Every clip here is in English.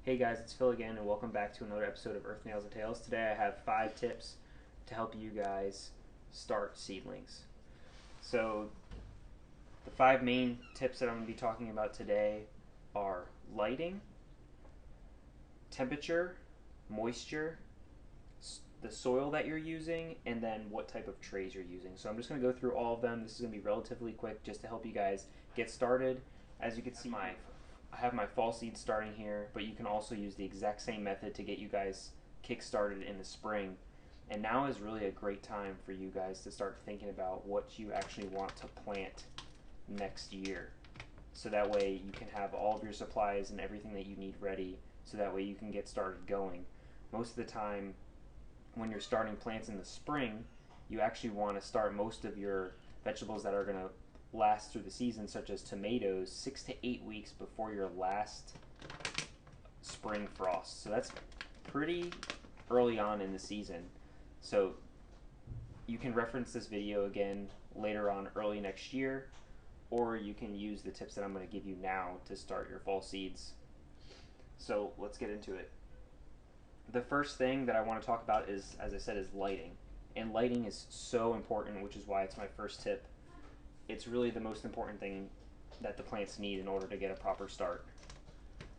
Hey guys, it's Phil again, and welcome back to another episode of Earth, Nails, and Tales. Today I have 5 tips to help you guys start seedlings. So, the 5 main tips that I'm going to be talking about today are lighting, temperature, moisture, the soil that you're using, and then what type of trays you're using. So I'm just going to go through all of them. This is going to be relatively quick just to help you guys get started. As you can see, I have my fall seeds starting here, but you can also use the exact same method to get you guys kick-started in the spring. And now is really a great time for you guys to start thinking about what you actually want to plant next year. So that way you can have all of your supplies and everything that you need ready, so that way you can get started going. Most of the time, when you're starting plants in the spring, you actually want to start most of your vegetables that are going to last through the season, such as tomatoes, 6 to 8 weeks before your last spring frost. So that's pretty early on in the season. So you can reference this video again later on early next year, or you can use the tips that I'm going to give you now to start your fall seeds. So let's get into it. The first thing that I want to talk about is, as I said, is lighting. And lighting is so important, which is why it's my first tip. It's really the most important thing that the plants need in order to get a proper start.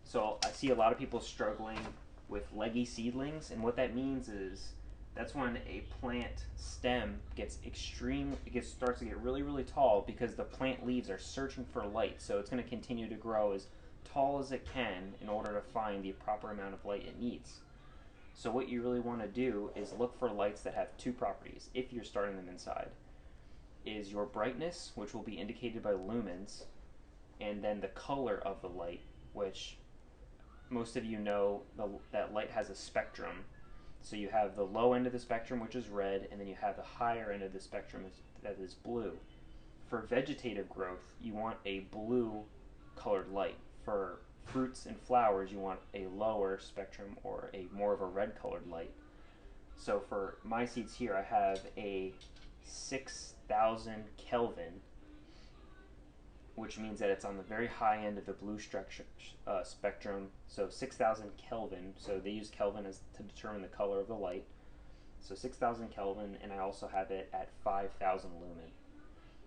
So I see a lot of people struggling with leggy seedlings, and what that means is that's when a plant stem starts to get really tall, because the plant leaves are searching for light. So it's going to continue to grow as tall as it can in order to find the proper amount of light it needs. So what you really want to do is look for lights that have 2 properties, if you're starting them inside. Is your brightness, which will be indicated by lumens, and then the color of the light, which most of you know that light has a spectrum. So you have the low end of the spectrum, which is red, and then you have the higher end of the spectrum that is blue. For vegetative growth, you want a blue colored light. For fruits and flowers, you want a lower spectrum, or a more of a red colored light. So for my seeds here, I have a 6,000 Kelvin, which means that it's on the very high end of the blue spectrum. So 6,000 Kelvin, so they use Kelvin to determine the color of the light. So 6,000 Kelvin, and I also have it at 5,000 lumen.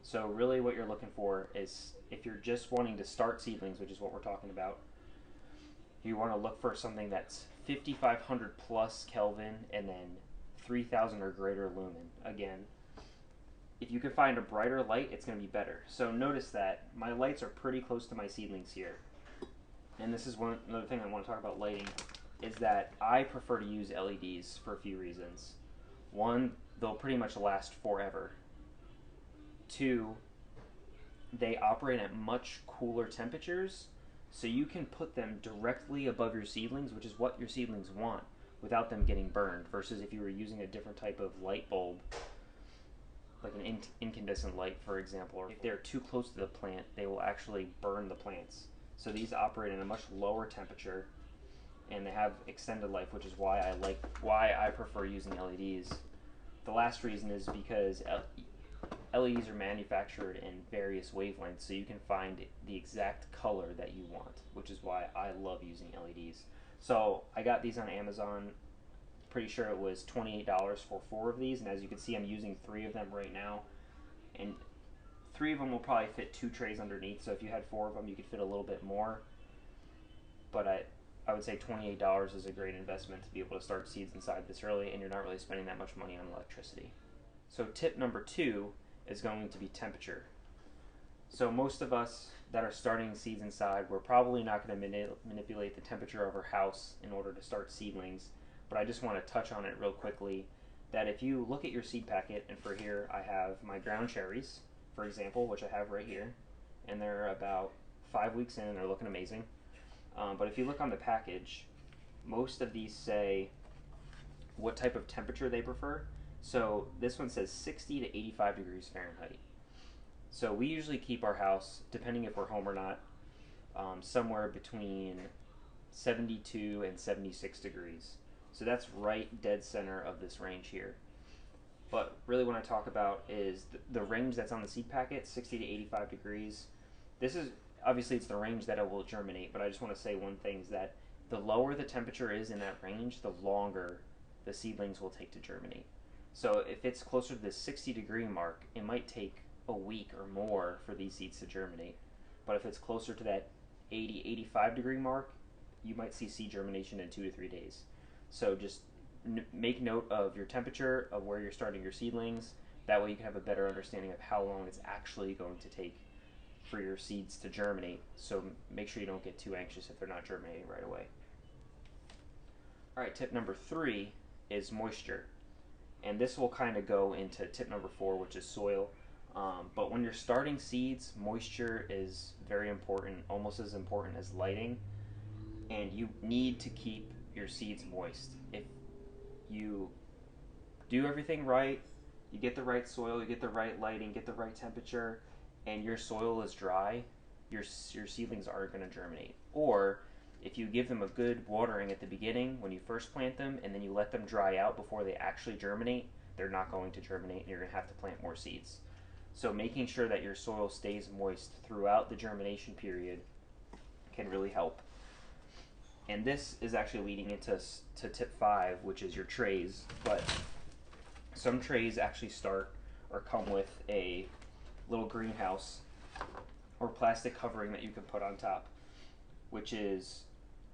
So really what you're looking for is, if you're just wanting to start seedlings, which is what we're talking about, you want to look for something that's 5,500 plus Kelvin and then 3,000 or greater lumen. Again, if you can find a brighter light, it's going to be better. So notice that my lights are pretty close to my seedlings here. And this is another thing I want to talk about lighting, is that I prefer to use LEDs for a few reasons. One, they'll pretty much last forever. 2, they operate at much cooler temperatures, so you can put them directly above your seedlings, which is what your seedlings want, without them getting burned, versus if you were using a different type of light bulb, like an incandescent light, for example, or if they're too close to the plant, they will actually burn the plants. So these operate at a much lower temperature, and they have extended life, which is why I prefer using LEDs. The last reason is because LEDs are manufactured in various wavelengths, so you can find the exact color that you want, which is why I love using LEDs. So I got these on Amazon. Pretty sure it was $28 for 4 of these, and as you can see, I'm using 3 of them right now, and 3 of them will probably fit 2 trays underneath. So if you had 4 of them, you could fit a little bit more, but I would say $28 is a great investment to be able to start seeds inside this early, and you're not really spending that much money on electricity. So tip number 2 is going to be temperature. So most of us that are starting seeds inside, we're probably not going to manipulate the temperature of our house in order to start seedlings, but I just want to touch on it real quickly, that if you look at your seed packet, and for here I have my ground cherries, for example, which I have right here, and they're about 5 weeks in and they're looking amazing. But if you look on the package, most of these say what type of temperature they prefer. So this one says 60 to 85 degrees Fahrenheit. So we usually keep our house, depending if we're home or not, somewhere between 72 and 76 degrees. So that's right dead center of this range here. But really what I talk about is the range that's on the seed packet, 60 to 85 degrees. This is, obviously it's the range that it will germinate, but I just want to say one thing is that the lower the temperature is in that range, the longer the seedlings will take to germinate. So if it's closer to the 60-degree mark, it might take a week or more for these seeds to germinate. But if it's closer to that 80, 85-degree mark, you might see seed germination in 2 to 3 days. So just make note of your temperature, of where you're starting your seedlings. That way you can have a better understanding of how long it's actually going to take for your seeds to germinate. So make sure you don't get too anxious if they're not germinating right away. All right, tip number 3 is moisture. And this will kind of go into tip number 4, which is soil. But when you're starting seeds, moisture is very important, almost as important as lighting. And you need to keep your seeds moist. If you do everything right, you get the right soil, you get the right lighting, get the right temperature, and your soil is dry, your seedlings aren't going to germinate. Or if you give them a good watering at the beginning when you first plant them, and then you let them dry out before they actually germinate, they're not going to germinate, and you're going to have to plant more seeds. So making sure that your soil stays moist throughout the germination period can really help. And this is actually leading into tip 5, which is your trays. But some trays actually start or come with a little greenhouse or plastic covering that you can put on top, which is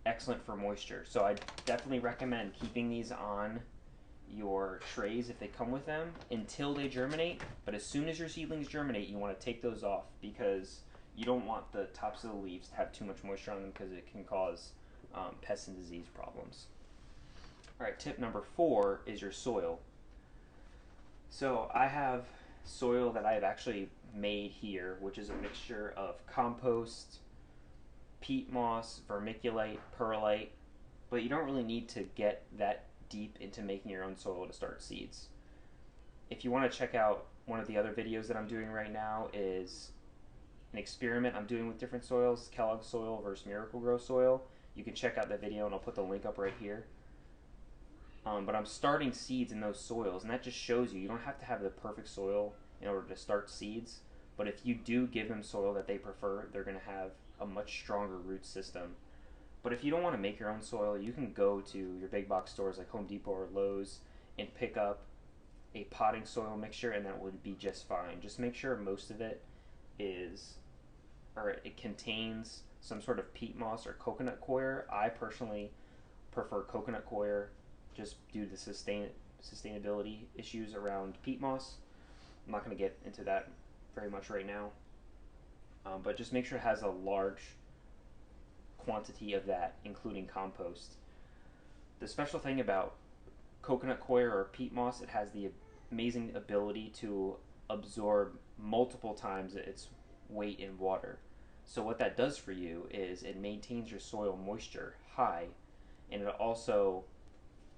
excellent for moisture. So I definitely recommend keeping these on your trays if they come with them until they germinate. But as soon as your seedlings germinate, you want to take those off, because you don't want the tops of the leaves to have too much moisture on them, because it can cause pest and disease problems. All right, tip number 4 is your soil. So I have soil that I have actually made here, which is a mixture of compost, peat moss, vermiculite, perlite, but you don't really need to get that deep into making your own soil to start seeds. If you want to check out one of the other videos that I'm doing right now, is an experiment I'm doing with different soils, Kellogg soil versus Miracle-Gro soil. You can check out that video, and I'll put the link up right here. But I'm starting seeds in those soils, and that just shows you don't have to have the perfect soil in order to start seeds. But if you do give them soil that they prefer, they're going to have a much stronger root system. But if you don't want to make your own soil, you can go to your big box stores like Home Depot or Lowe's and pick up a potting soil mixture, and that would be just fine. Just make sure most of it it contains some sort of peat moss or coconut coir. I personally prefer coconut coir just due to sustainability issues around peat moss. I'm not going to get into that very much right now, but just make sure it has a large quantity of that, including compost. The special thing about coconut coir or peat moss, it has the amazing ability to absorb multiple times its weight in water. So what that does for you is it maintains your soil moisture high, and it also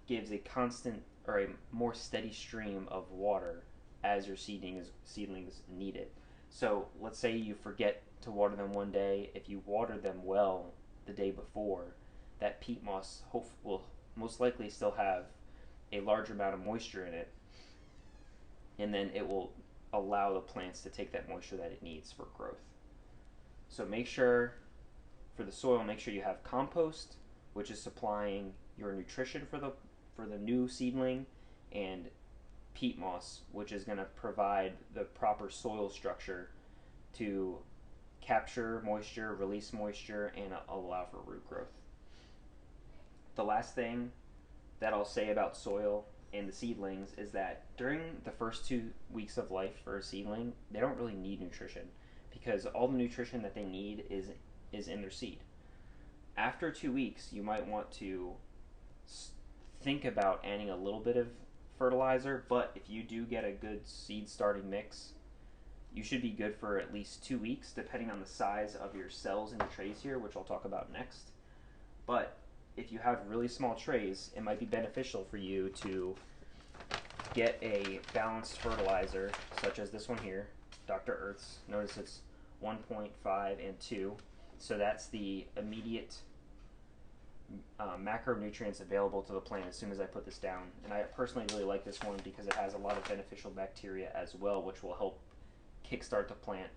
gives a constant or a more steady stream of water as your seedlings need it. So let's say you forget to water them one day. If you water them well the day before, that peat moss will most likely still have a large amount of moisture in it, and then it will allow the plants to take that moisture that it needs for growth. So make sure, for the soil, make sure you have compost, which is supplying your nutrition for the new seedling, and peat moss, which is going to provide the proper soil structure to capture moisture, release moisture, and allow for root growth. The last thing that I'll say about soil and the seedlings is that during the first 2 weeks of life for a seedling, they don't really need nutrition, because all the nutrition that they need is in their seed. After 2 weeks, you might want to think about adding a little bit of fertilizer, but if you do get a good seed starting mix, you should be good for at least 2 weeks, depending on the size of your cells in your trays here, which I'll talk about next. But if you have really small trays, it might be beneficial for you to get a balanced fertilizer, such as this one here, Dr. Earth's. Notice it's 1.5 and 2, so that's the immediate macronutrients available to the plant as soon as I put this down. And I personally really like this one because it has a lot of beneficial bacteria as well, which will help kickstart the plant.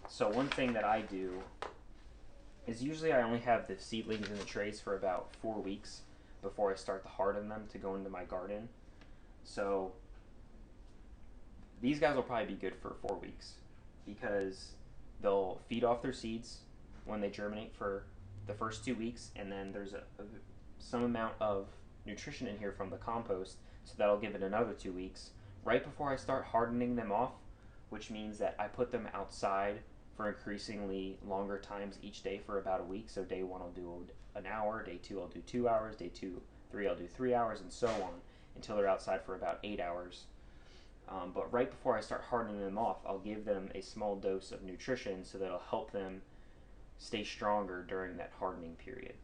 So one thing that I do is usually I only have the seedlings in the trays for about 4 weeks before I start to harden them to go into my garden. So these guys will probably be good for 4 weeks because they'll feed off their seeds when they germinate for the first 2 weeks, and then there's some amount of nutrition in here from the compost, so that'll give it another 2 weeks right before I start hardening them off, which means that I put them outside for increasingly longer times each day for about a week. So day 1 I'll do an hour, day 2 I'll do 2 hours, day 3 I'll do 3 hours, and so on until they're outside for about 8 hours. But right before I start hardening them off, I'll give them a small dose of nutrition so that'll help them stay stronger during that hardening period.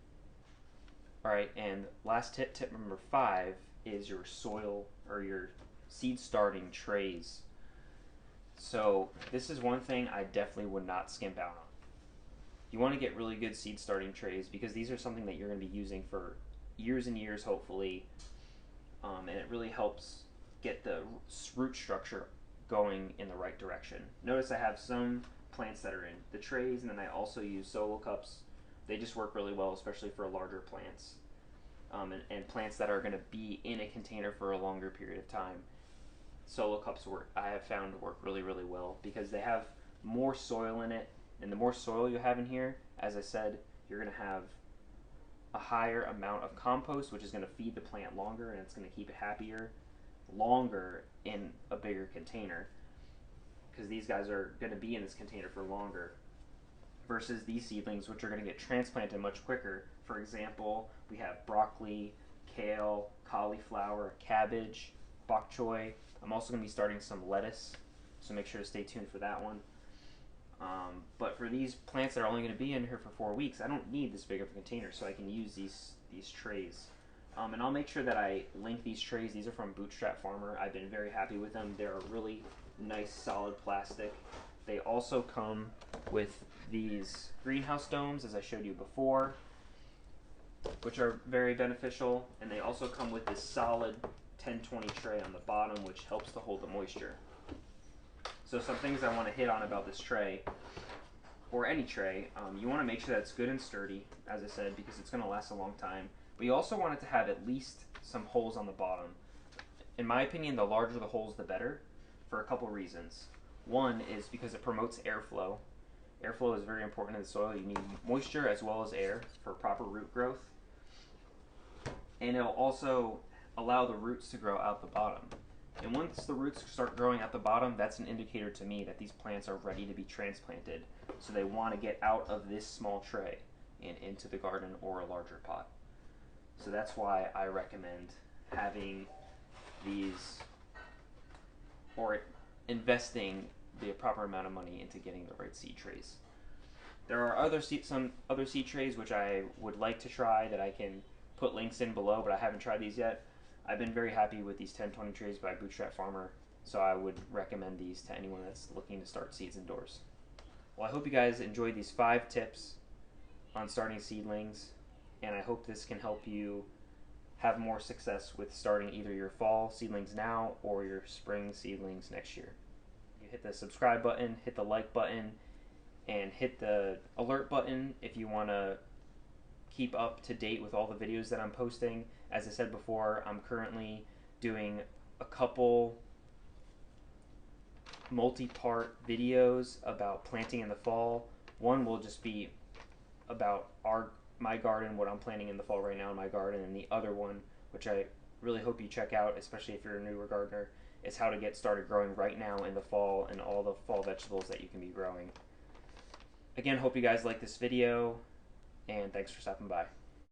Alright, and last tip number 5, is your soil or your seed starting trays. So this is one thing I definitely would not skimp out on. You want to get really good seed starting trays because these are something that you're going to be using for years and years, hopefully, and it really helps get the root structure going in the right direction. Notice I have some plants that are in the trays, and then I also use solo cups. They just work really well, especially for larger plants, and plants that are going to be in a container for a longer period of time. Solo cups I have found work really, really well because they have more soil in it, and the more soil you have in here, as I said, you're going to have a higher amount of compost, which is going to feed the plant longer, and it's going to keep it happier longer in a bigger container because these guys are going to be in this container for longer versus these seedlings, which are going to get transplanted much quicker. For example, we have broccoli, kale, cauliflower, cabbage, bok choy. I'm also going to be starting some lettuce, so make sure to stay tuned for that one. But for these plants that are only going to be in here for 4 weeks, I don't need this big of a container, so I can use these trays. And I'll make sure that I link these trays. These are from Bootstrap Farmer. I've been very happy with them. They're a really nice, solid plastic. They also come with these greenhouse domes, as I showed you before, which are very beneficial. And they also come with this solid 10-20 tray on the bottom, which helps to hold the moisture. So some things I want to hit on about this tray, or any tray, you want to make sure that it's good and sturdy, as I said, because it's going to last a long time. But you also want it to have at least some holes on the bottom. In my opinion, the larger the holes, the better, for a couple reasons. One is because it promotes airflow. Airflow is very important in the soil. You need moisture as well as air for proper root growth. And it'll also allow the roots to grow out the bottom. And once the roots start growing at the bottom, that's an indicator to me that these plants are ready to be transplanted. So they want to get out of this small tray and into the garden or a larger pot. So that's why I recommend having these, or investing the proper amount of money into getting the right seed trays. There are some other seed trays which I would like to try that I can put links in below, but I haven't tried these yet. I've been very happy with these 10-20 trays by Bootstrap Farmer, so I would recommend these to anyone that's looking to start seeds indoors. Well, I hope you guys enjoyed these 5 tips on starting seedlings, and I hope this can help you have more success with starting either your fall seedlings now or your spring seedlings next year. You hit the subscribe button, hit the like button, and hit the alert button if you want to keep up to date with all the videos that I'm posting. As I said before, I'm currently doing a couple multi-part videos about planting in the fall. One will just be about my garden, what I'm planting in the fall right now in my garden, and the other one, which I really hope you check out, especially if you're a newer gardener, is how to get started growing right now in the fall and all the fall vegetables that you can be growing. Again, hope you guys like this video, and thanks for stopping by.